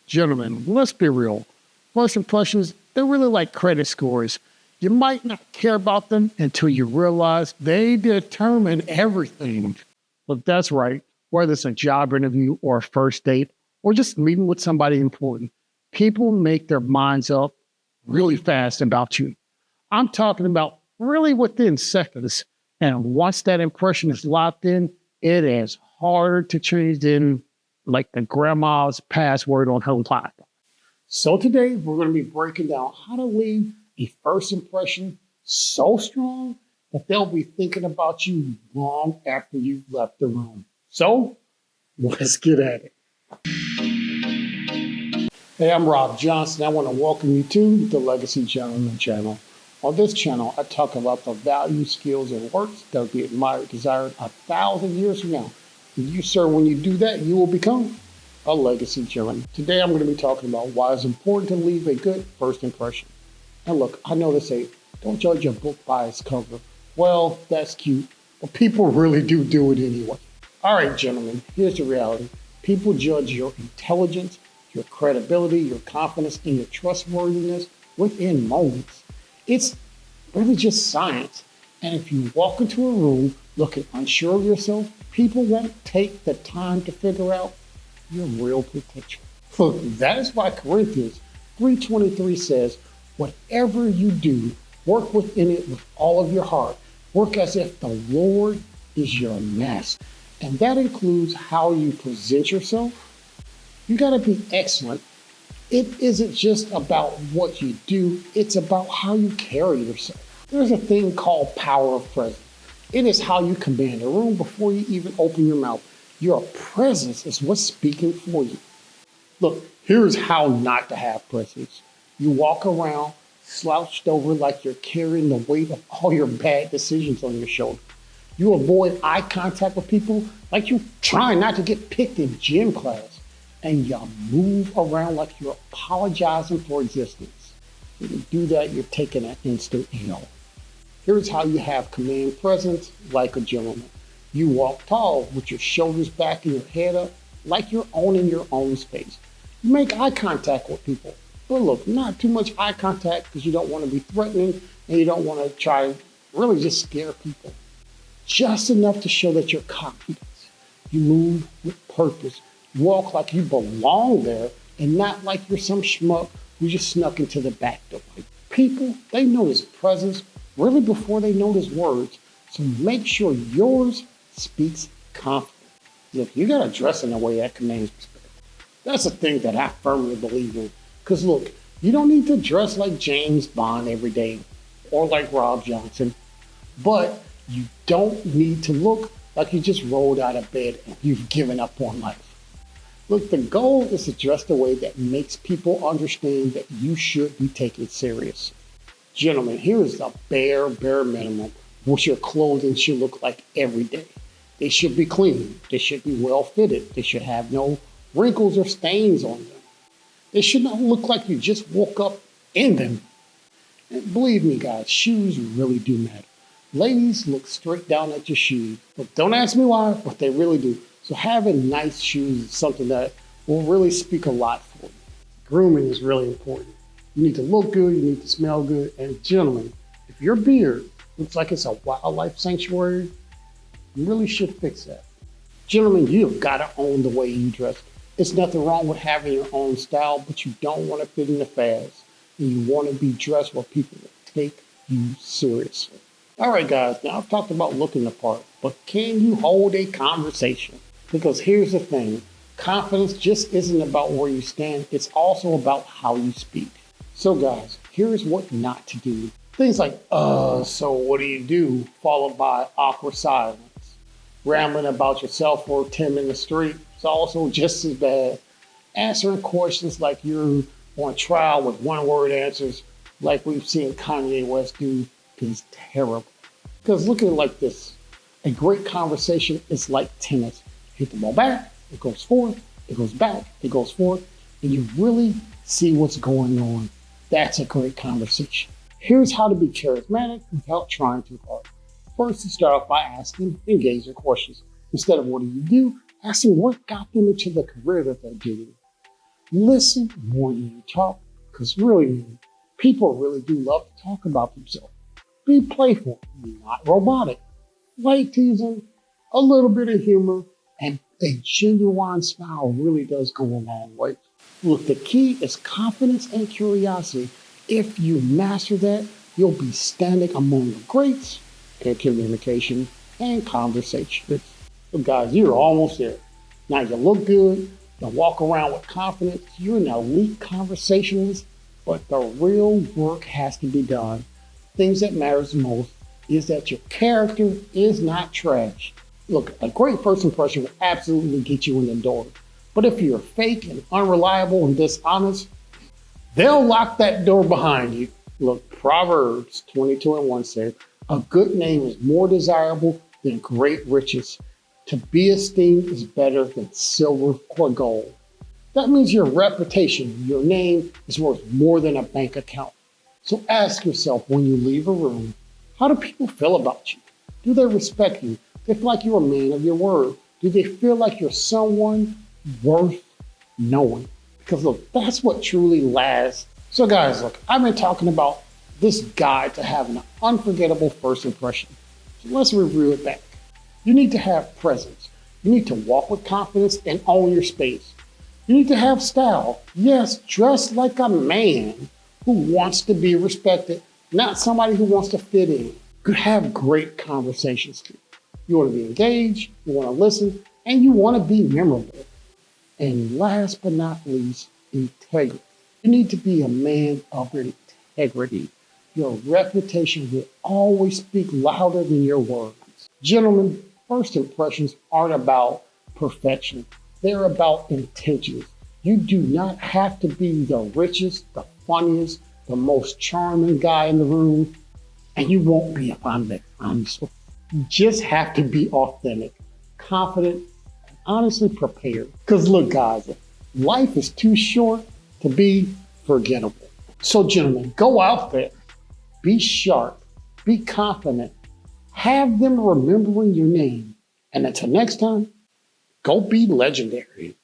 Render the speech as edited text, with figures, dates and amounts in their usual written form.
Gentlemen, let's be real. First impressions, they're really like credit scores. You might not care about them until you realize they determine everything. But that's right, whether it's a job interview or a first date or just meeting with somebody important, people make their minds up really fast about you. I'm talking about really within seconds. And once that impression is locked in, it is hard to change in like the grandma's password on her laptop. So today we're going to be breaking down how to leave a first impression so strong that they'll be thinking about you long after you've left the room. So let's get at it. Hey, I'm Rob Johnson. I want to welcome you to the Legacy Gentleman channel. On this channel, I talk about the values, skills, and works that will be admired, desired 1,000 years from now. And you, sir, when you do that, you will become a legacy gentleman. Today, I'm going to be talking about why it's important to leave a good first impression. And look, I know they say, don't judge a book by its cover. Well, that's cute, but people really do it anyway. All right, gentlemen, here's the reality. People judge your intelligence, your credibility, your confidence, and your trustworthiness within moments. It's really just science. And if you walk into a room looking unsure of yourself, people won't take the time to figure out your real potential. Look, that is why Corinthians 3:23 says, whatever you do, work within it with all of your heart. Work as if the Lord is your master. And that includes how you present yourself. You got to be excellent. It isn't just about what you do, it's about how you carry yourself. There's a thing called power of presence. It is how you command a room before you even open your mouth. Your presence is what's speaking for you. Look, here's how not to have presence. You walk around slouched over like you're carrying the weight of all your bad decisions on your shoulder. You avoid eye contact with people like you're trying not to get picked in gym class. And you move around like you're apologizing for existence. When you do that, you're taking an instant L. Here's how you have command presence like a gentleman. You walk tall with your shoulders back and your head up like you're owning your own space. You make eye contact with people. But look, not too much eye contact because you don't want to be threatening and you don't want to try really just scare people. Just enough to show that you're confident. You move with purpose. Walk like you belong there and not like you're some schmuck who just snuck into the back door. People, they notice presence really before they notice words. So make sure yours speaks confidence. Look, you got to dress in a way that commands respect. That's a thing that I firmly believe in. Because look, you don't need to dress like James Bond every day or like Rob Johnson, but you don't need to look like you just rolled out of bed and you've given up on life. Look, the goal is to dress the way that makes people understand that you should be taken serious. Gentlemen, here is the bare minimum what your clothing should look like every day. They should be clean. They should be well fitted. They should have no wrinkles or stains on them. They should not look like you just woke up in them. And believe me, guys, shoes really do matter. Ladies look straight down at your shoes. But don't ask me why, but they really do. So having nice shoes is something that will really speak a lot for you. Grooming is really important. You need to look good, you need to smell good. And gentlemen, if your beard looks like it's a wildlife sanctuary, you really should fix that. Gentlemen, you've got to own the way you dress. It's nothing wrong with having your own style, but you don't want to fit in the fads. And you want to be dressed where people will take you seriously. All right, guys, now I've talked about looking the part, but can you hold a conversation? Because here's the thing, confidence just isn't about where you stand, it's also about how you speak. So guys, here's what not to do. Things like, so what do? Followed by awkward silence. Rambling about yourself for 10 minutes straight is also just as bad. Answering questions like you're on trial with one-word answers, like we've seen Kanye West do, is terrible. Because look at it like this, a great conversation is like tennis. Hit the ball back, it goes forth, it goes back, it goes forth, and you really see what's going on. That's a great conversation. Here's how to be charismatic without trying too hard. First, you start off by asking engaging questions. Instead of what do, ask them what got them into the career that they're doing. Listen more than you talk, because really, people really do love to talk about themselves. Be playful, not robotic. Light teasing, a little bit of humor, and a genuine smile really does go a long way. Look, the key is confidence and curiosity. If you master that, you'll be standing among the greats in communication and conversation. So guys, you're almost there. Now you look good, you walk around with confidence, you're an elite conversationalist, but the real work has to be done. Things that matters most is that your character is not trash. Look, a great first impression will absolutely get you in the door. But if you're fake and unreliable and dishonest, they'll lock that door behind you. Look, Proverbs 22:1 says, a good name is more desirable than great riches. To be esteemed is better than silver or gold. That means your reputation, your name is worth more than a bank account. So ask yourself when you leave a room, how do people feel about you? Do they respect you? Do they feel like you're a man of your word? Do they feel like you're someone worth knowing? Because look, that's what truly lasts. So guys, look, I've been talking about this guide to having an unforgettable first impression. So let's review it back. You need to have presence. You need to walk with confidence and own your space. You need to have style. Yes, dress like a man who wants to be respected, not somebody who wants to fit in. You have great conversation skills. You want to be engaged, you want to listen, and you want to be memorable. And last but not least, integrity. You need to be a man of integrity. Your reputation will always speak louder than your words. Gentlemen, first impressions aren't about perfection. They're about intentions. You do not have to be the richest, the funniest, the most charming guy in the room, and you won't be if I'm there. You just have to be authentic, confident, and honestly prepared. Because look, guys, life is too short to be forgettable. So, gentlemen, go out there, be sharp, be confident, have them remembering your name. And until next time, go be legendary.